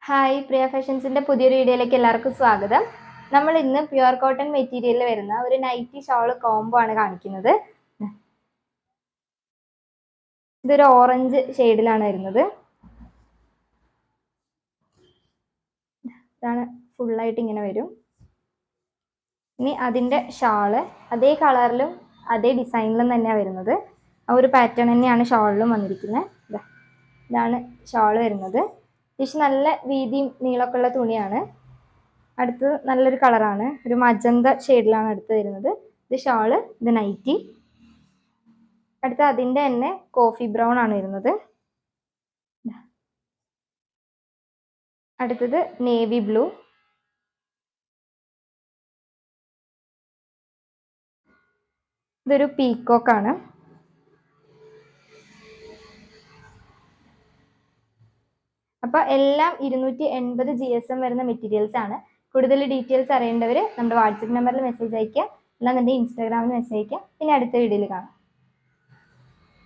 Hi, പ്രിയ ഫാഷൻസിന്റെ പുതിയൊരു വീഡിയോയിലേക്ക് എല്ലാവർക്കും സ്വാഗതം. നമ്മൾ ഇന്ന് പ്യുവർ കോട്ടൺ മെറ്റീരിയലിൽ വരുന്ന ഒരു നൈറ്റി ഷോള് കോംബോ ആണ് കാണിക്കുന്നത്. ഇതൊരു ഓറഞ്ച് ഷെയ്ഡിലാണ് വരുന്നത്. ഇതാണ് ഫുള്ളായിട്ട് ഇങ്ങനെ വരും. ഇനി അതിൻ്റെ ഷാള് അതേ കളറിലും അതേ ഡിസൈനിലും തന്നെയാണ് വരുന്നത്. ആ ഒരു പാറ്റേൺ തന്നെയാണ് ഷാളിലും വന്നിരിക്കുന്നത്. ഇതാണ് ഷാള് വരുന്നത്. അത്യാവശ്യം നല്ല വീതിയും നീളമൊക്കെ ഉള്ള തുണിയാണ്. അടുത്ത് നല്ലൊരു കളറാണ്, ഒരു മജന്ത ഷെയ്ഡിലാണ് അടുത്ത് വരുന്നത്. ഇത് ഷാള്, ഇത് നൈറ്റി. അടുത്ത് അതിൻ്റെ തന്നെ കോഫി ബ്രൗൺ ആണ് വരുന്നത്. അടുത്തത് നേവി ബ്ലൂ. ഇതൊരു പീക്കോക്കാണ്. അപ്പോൾ എല്ലാം 280 GSM വരുന്ന മെറ്റീരിയൽസ് ആണ്. കൂടുതൽ ഡീറ്റെയിൽസ് അറിയേണ്ടവർ നമ്മുടെ വാട്സപ്പ് നമ്പറിൽ മെസ്സേജ് അയയ്ക്കുക, അല്ലാന്നുണ്ടെങ്കിൽ ഇൻസ്റ്റാഗ്രാമിൽ മെസ്സേജ് അയയ്ക്കുക. പിന്നെ അടുത്ത വീഡിയോയിൽ കാണാം.